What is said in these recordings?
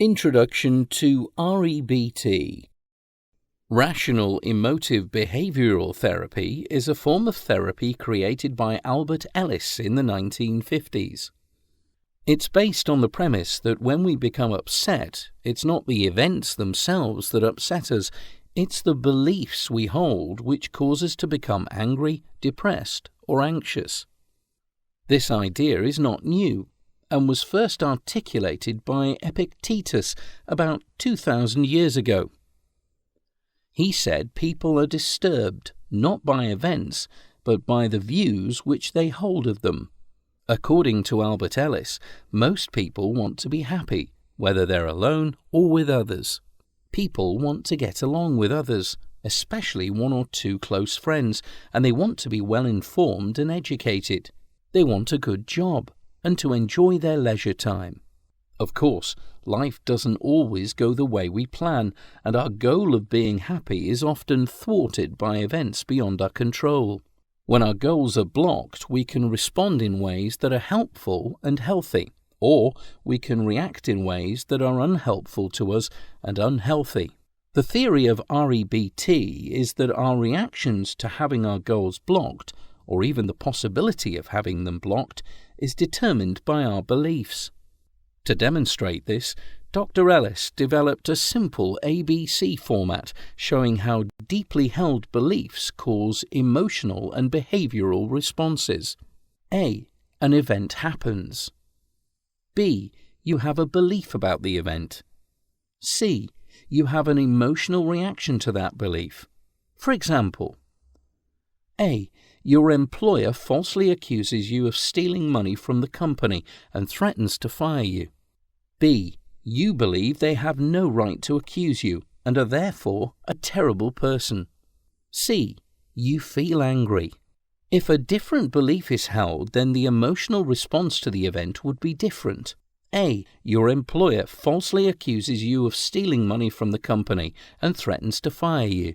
Introduction to REBT. Rational Emotive Behavioral Therapy is a form of therapy created by Albert Ellis in the 1950s. It's based on the premise that when we become upset, it's not the events themselves that upset us, it's the beliefs we hold which cause us to become angry, depressed, or anxious. This idea is not new, and was first articulated by Epictetus about 2,000 years ago. He said people are disturbed not by events, but by the views which they hold of them. According to Albert Ellis, most people want to be happy, whether they're alone or with others. People want to get along with others, especially one or two close friends, and they want to be well informed and educated. They want a good job and to enjoy their leisure time. Of course, life doesn't always go the way we plan, and our goal of being happy is often thwarted by events beyond our control. When our goals are blocked, we can respond in ways that are helpful and healthy, or we can react in ways that are unhelpful to us and unhealthy. The theory of REBT is that our reactions to having our goals blocked, or even the possibility of having them blocked, is determined by our beliefs. To demonstrate this, Dr. Ellis developed a simple ABC format showing how deeply held beliefs cause emotional and behavioral responses. A. An event happens. B. You have a belief about the event. C. You have an emotional reaction to that belief. For example, A. Your employer falsely accuses you of stealing money from the company and threatens to fire you. B. You believe they have no right to accuse you and are therefore a terrible person. C. You feel angry. If a different belief is held, then the emotional response to the event would be different. A. Your employer falsely accuses you of stealing money from the company and threatens to fire you.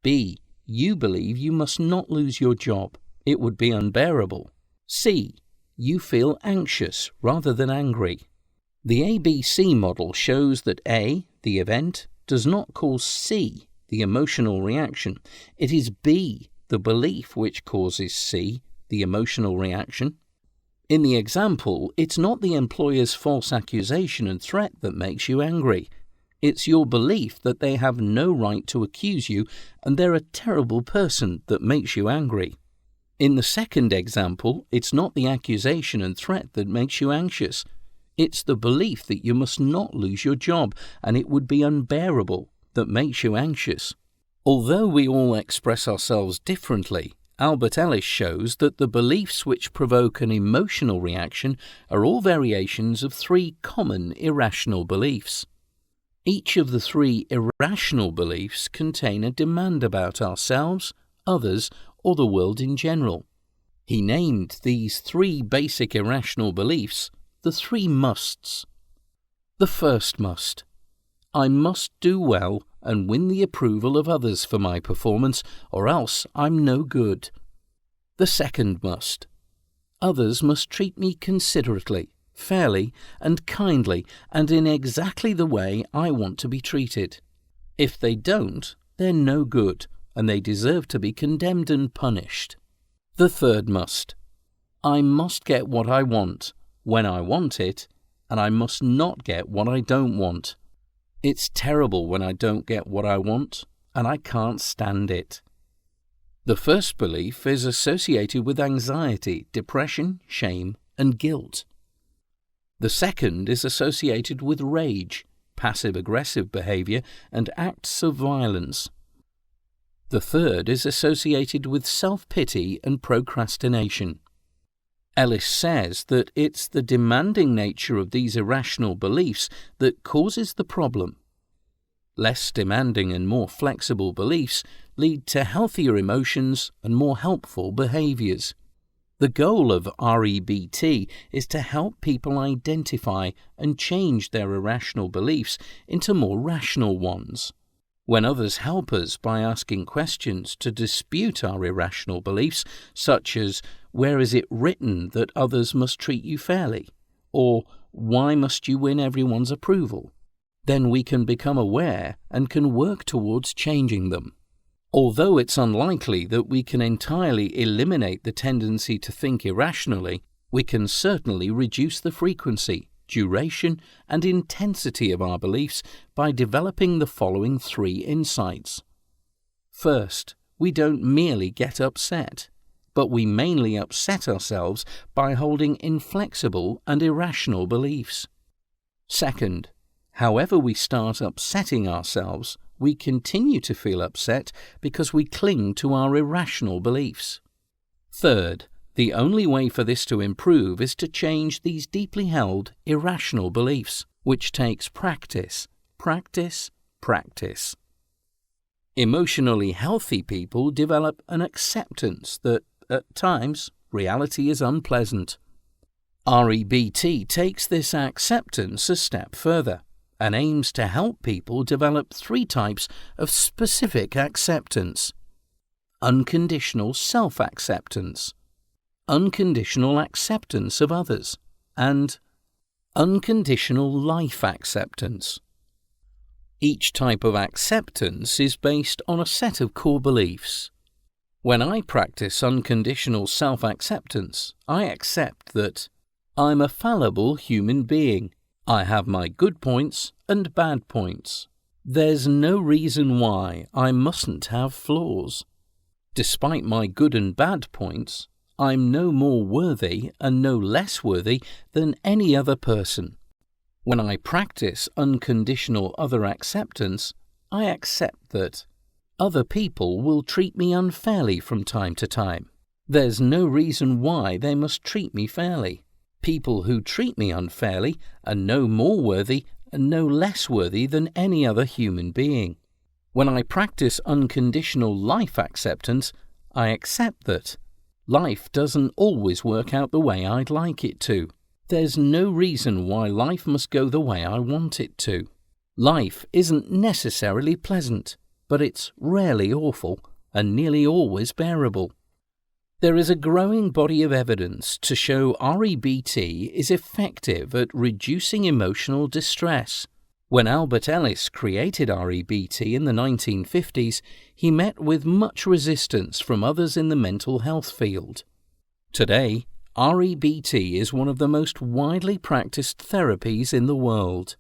B. You believe you must not lose your job. It would be unbearable. C. You feel anxious rather than angry. The ABC model shows that A, the event, does not cause C, the emotional reaction. It is B, the belief, which causes C, the emotional reaction. In the example, it's not the employer's false accusation and threat that makes you angry. It's your belief that they have no right to accuse you and they're a terrible person that makes you angry. In the second example, it's not the accusation and threat that makes you anxious. It's the belief that you must not lose your job and it would be unbearable that makes you anxious. Although we all express ourselves differently, Albert Ellis shows that the beliefs which provoke an emotional reaction are all variations of three common irrational beliefs. Each of the three irrational beliefs contain a demand about ourselves, others, or the world in general. He named these three basic irrational beliefs the three musts. The first must. I must do well and win the approval of others for my performance, or else I'm no good. The second must. Others must treat me considerately, fairly and kindly, and in exactly the way I want to be treated. If they don't, they're no good, and they deserve to be condemned and punished. The third must. I must get what I want, when I want it, and I must not get what I don't want. It's terrible when I don't get what I want, and I can't stand it. The first belief is associated with anxiety, depression, shame, and guilt. The second is associated with rage, passive-aggressive behavior, and acts of violence. The third is associated with self-pity and procrastination. Ellis says that it's the demanding nature of these irrational beliefs that causes the problem. Less demanding and more flexible beliefs lead to healthier emotions and more helpful behaviors. The goal of REBT is to help people identify and change their irrational beliefs into more rational ones. When others help us by asking questions to dispute our irrational beliefs, such as, where is it written that others must treat you fairly? Or, why must you win everyone's approval? then we can become aware and can work towards changing them. Although it's unlikely that we can entirely eliminate the tendency to think irrationally, we can certainly reduce the frequency, duration, and intensity of our beliefs by developing the following 3 insights. First, we don't merely get upset, but we mainly upset ourselves by holding inflexible and irrational beliefs. Second, however we start upsetting ourselves, we continue to feel upset because we cling to our irrational beliefs. Third, the only way for this to improve is to change these deeply held, irrational beliefs, which takes practice, practice, practice. Emotionally healthy people develop an acceptance that, at times, reality is unpleasant. REBT takes this acceptance a step further and aims to help people develop 3 types of specific acceptance: unconditional self-acceptance, unconditional acceptance of others, and unconditional life acceptance. Each type of acceptance is based on a set of core beliefs. When I practice unconditional self-acceptance, I accept that I'm a fallible human being. I have my good points and bad points. There's no reason why I mustn't have flaws. Despite my good and bad points, I'm no more worthy and no less worthy than any other person. When I practice unconditional other acceptance, I accept that other people will treat me unfairly from time to time. There's no reason why they must treat me fairly. People who treat me unfairly are no more worthy and no less worthy than any other human being. When I practice unconditional life acceptance, I accept that life doesn't always work out the way I'd like it to. There's no reason why life must go the way I want it to. Life isn't necessarily pleasant, but it's rarely awful and nearly always bearable. There is a growing body of evidence to show REBT is effective at reducing emotional distress. When Albert Ellis created REBT in the 1950s, he met with much resistance from others in the mental health field. Today, REBT is one of the most widely practiced therapies in the world.